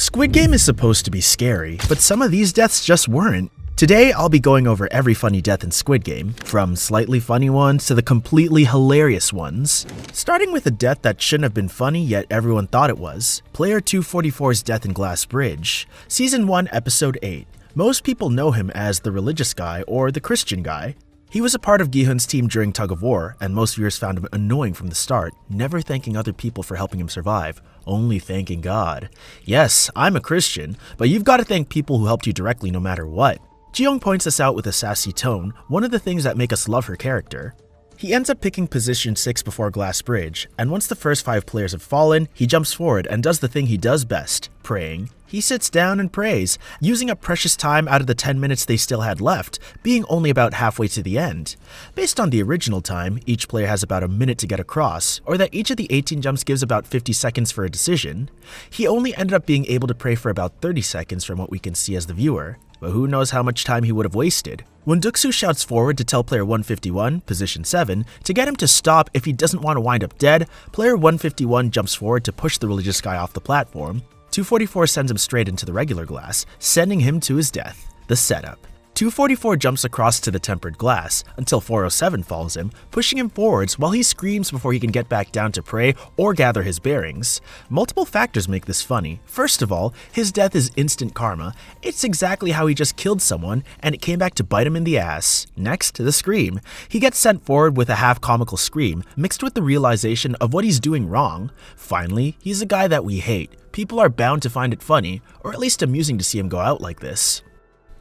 Squid Game is supposed to be scary, but some of these deaths just weren't. Today, I'll be going over every funny death in Squid Game, from slightly funny ones to the completely hilarious ones. Starting with a death that shouldn't have been funny, yet everyone thought it was. Player 244's death in Glass Bridge. Season 1, Episode 8. Most people know him as the religious guy or the Christian guy. He was a part of Gi-hun's team during Tug of War, and most viewers found him annoying from the start, never thanking other people for helping him survive, only thanking God. Yes, I'm a Christian, but you've got to thank people who helped you directly no matter what. Ji-young points this out with a sassy tone, one of the things that make us love her character. He ends up picking position 6 before Glass Bridge, and once the first 5 players have fallen, he jumps forward and does the thing he does best, praying. He sits down and prays, using up precious time out of the 10 minutes they still had left, being only about halfway to the end. Based on the original time, each player has about a minute to get across, or that each of the 18 jumps gives about 50 seconds for a decision. He only ended up being able to pray for about 30 seconds from what we can see as the viewer. But who knows how much time he would have wasted. When Duksu shouts forward to tell player 151, position 7, to get him to stop if he doesn't want to wind up dead, player 151 jumps forward to push the religious guy off the platform. 244 sends him straight into the regular glass, sending him to his death. The setup. 244 jumps across to the tempered glass until 407 follows him, pushing him forwards while he screams before he can get back down to pray or gather his bearings. Multiple factors make this funny. First of all, his death is instant karma. It's exactly how he just killed someone, and it came back to bite him in the ass. Next, the scream. He gets sent forward with a half-comical scream, mixed with the realization of what he's doing wrong. Finally, he's a guy that we hate. People are bound to find it funny, or at least amusing to see him go out like this.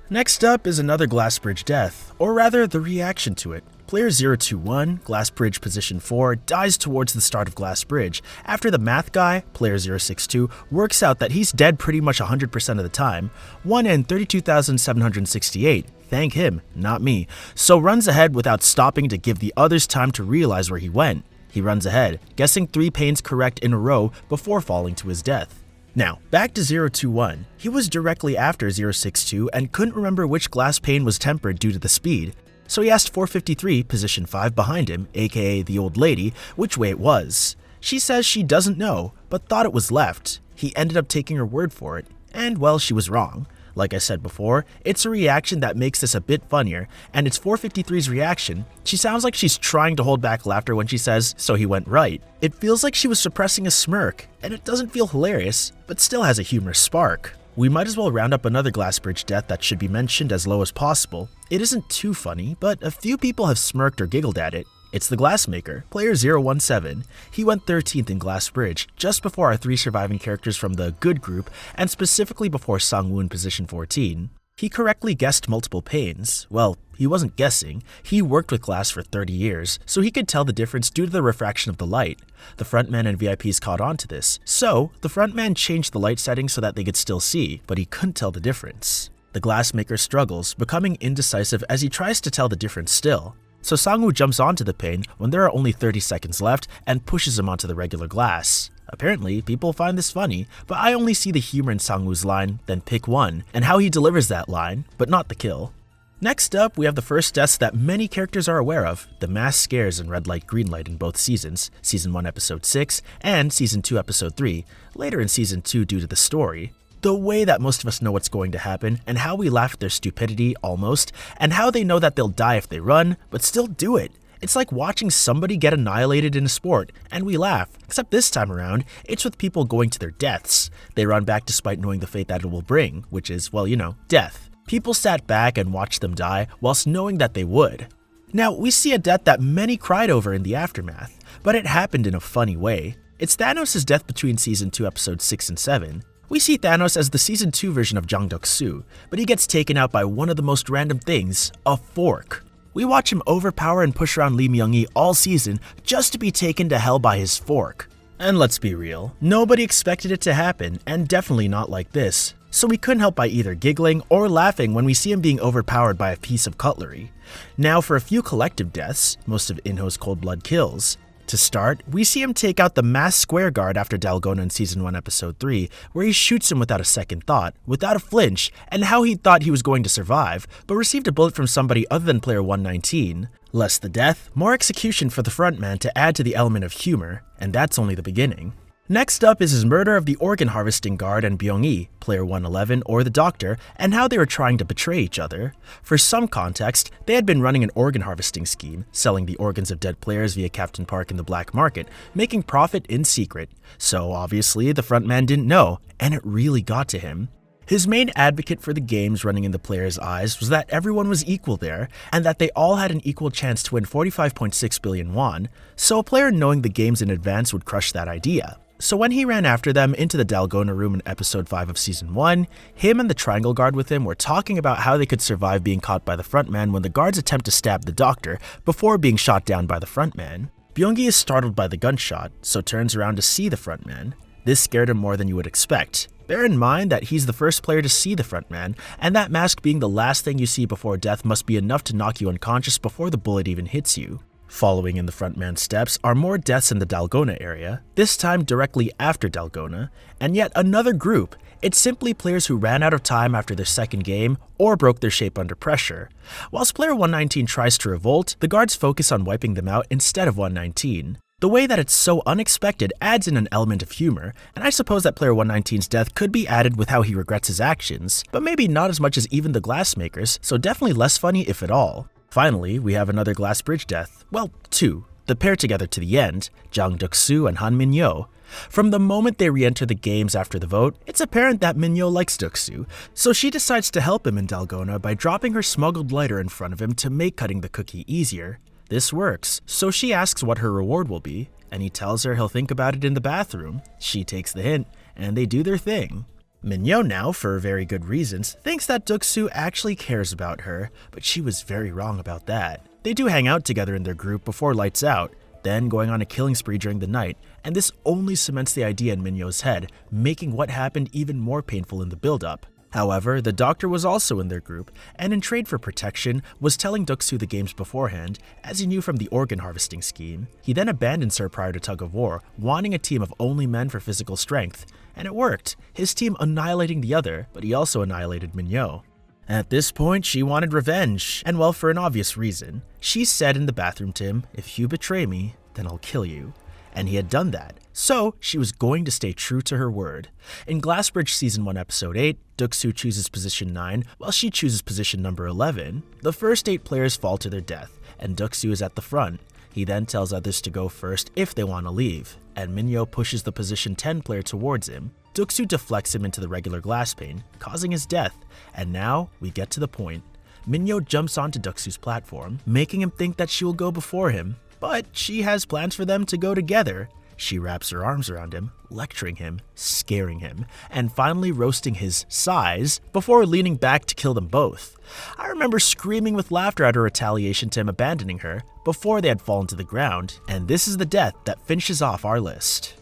Next up is another Glass Bridge death, or rather the reaction to it. Player 021, Glass Bridge position 4, dies towards the start of Glass Bridge after the math guy, player 062, works out that he's dead pretty much 100% of the time, 1 in 32,768, thank him, not me, so runs ahead without stopping to give the others time to realize where he went. He runs ahead, guessing 3 panes correct in a row before falling to his death. Now, back to 021. He was directly after 062 and couldn't remember which glass pane was tempered due to the speed, so he asked 453, position 5 behind him, aka the old lady, which way it was. She says she doesn't know, but thought it was left. He ended up taking her word for it, and well, she was wrong. Like I said before, it's a reaction that makes this a bit funnier, and it's 453's reaction. She sounds like she's trying to hold back laughter when she says, "So he went right." It feels like she was suppressing a smirk, and it doesn't feel hilarious, but still has a humorous spark. We might as well round up another Glass Bridge death that should be mentioned as low as possible. It isn't too funny, but a few people have smirked or giggled at it. It's the Glassmaker, player 017. He went 13th in Glass Bridge, just before our 3 surviving characters from the good group, and specifically before Sangwoo position 14. He correctly guessed multiple panes. Well, he wasn't guessing, he worked with glass for 30 years, so he could tell the difference due to the refraction of the light. The frontman and VIPs caught on to this, so the frontman changed the light settings so that they could still see, but he couldn't tell the difference. The Glassmaker struggles, becoming indecisive as he tries to tell the difference still. So Sangwoo jumps onto the pane when there are only 30 seconds left and pushes him onto the regular glass. Apparently, people find this funny, but I only see the humor in Sangwoo's line, "Then pick one," and how he delivers that line, but not the kill. Next up, we have the first deaths that many characters are aware of, the mass scares in Red Light Green Light in both seasons, Season 1 Episode 6 and Season 2 Episode 3, later in Season 2 due to the story. The way that most of us know what's going to happen, and how we laugh at their stupidity, almost, and how they know that they'll die if they run, but still do it. It's like watching somebody get annihilated in a sport, and we laugh, except this time around, it's with people going to their deaths. They run back despite knowing the fate that it will bring, which is, well, you know, death. People sat back and watched them die, whilst knowing that they would. Now, we see a death that many cried over in the aftermath, but it happened in a funny way. It's Thanos' death between Season 2 Episodes 6 and 7. We see Thanos as the Season 2 version of Jang Duk-soo, but he gets taken out by one of the most random things, a fork. We watch him overpower and push around Lee Myung-hee all season just to be taken to hell by his fork. And let's be real, nobody expected it to happen, and definitely not like this, so we couldn't help by either giggling or laughing when we see him being overpowered by a piece of cutlery. Now for a few collective deaths, most of Inho's cold blood kills. To start, we see him take out the masked square guard after Dalgona in Season 1 Episode 3, where he shoots him without a second thought, without a flinch, and how he thought he was going to survive, but received a bullet from somebody other than player 119. Less the death, more execution for the frontman to add to the element of humor, and that's only the beginning. Next up is his murder of the organ harvesting guard and Byung-hee, player 111 or the doctor, and how they were trying to betray each other. For some context, they had been running an organ harvesting scheme, selling the organs of dead players via Captain Park in the black market, making profit in secret. So obviously the frontman didn't know, and it really got to him. His main advocate for the games running in the players' eyes was that everyone was equal there, and that they all had an equal chance to win 45.6 billion won, so a player knowing the games in advance would crush that idea. So when he ran after them into the Dalgona room in episode 5 of season 1, him and the triangle guard with him were talking about how they could survive being caught by the frontman when the guards attempt to stab the doctor before being shot down by the frontman. Byung-hee is startled by the gunshot, so turns around to see the frontman. This scared him more than you would expect. Bear in mind that he's the first player to see the frontman, and that mask being the last thing you see before death must be enough to knock you unconscious before the bullet even hits you. Following in the frontman's steps are more deaths in the Dalgona area, this time directly after Dalgona, and yet another group. It's simply players who ran out of time after their second game or broke their shape under pressure. Whilst player 119 tries to revolt, the guards focus on wiping them out instead of 119. The way that it's so unexpected adds in an element of humor, and I suppose that player 119's death could be added with how he regrets his actions, but maybe not as much as even the glassmakers, so definitely less funny if at all. Finally, we have another glass bridge death. Well, two. The pair together to the end, Jang Duk-soo and Han Min-yo. From the moment they re-enter the games after the vote, it's apparent that Min-yo likes Duk-soo, so she decides to help him in Dalgona by dropping her smuggled lighter in front of him to make cutting the cookie easier. This works, so she asks what her reward will be, and he tells her he'll think about it in the bathroom. She takes the hint, and they do their thing. Min-yo now, for very good reasons, thinks that Duk-soo actually cares about her, but she was very wrong about that. They do hang out together in their group before lights out, then going on a killing spree during the night, and this only cements the idea in Min-yo's head, making what happened even more painful in the build-up. However, the doctor was also in their group, and in trade for protection, was telling Duk-soo the games beforehand, as he knew from the organ harvesting scheme. He then abandons her prior to tug of war, wanting a team of only men for physical strength. And it worked, his team annihilating the other, but he also annihilated Min-yo. At this point, she wanted revenge, and well, for an obvious reason. She said in the bathroom to him, "If you betray me, then I'll kill you." And he had done that, so she was going to stay true to her word. In Glassbridge Season 1 Episode 8, Duk-soo chooses position 9, while she chooses position number 11. The first 8 players fall to their death, and Duk-soo is at the front. He then tells others to go first if they want to leave, and Min-yo pushes the position 10 player towards him. Duk-soo deflects him into the regular glass pane, causing his death, and now we get to the point. Min-yo jumps onto Duk-soo's platform, making him think that she will go before him, but she has plans for them to go together. She wraps her arms around him, lecturing him, scaring him, and finally roasting his size before leaning back to kill them both. I remember screaming with laughter at her retaliation to him abandoning her before they had fallen to the ground, and this is the death that finishes off our list.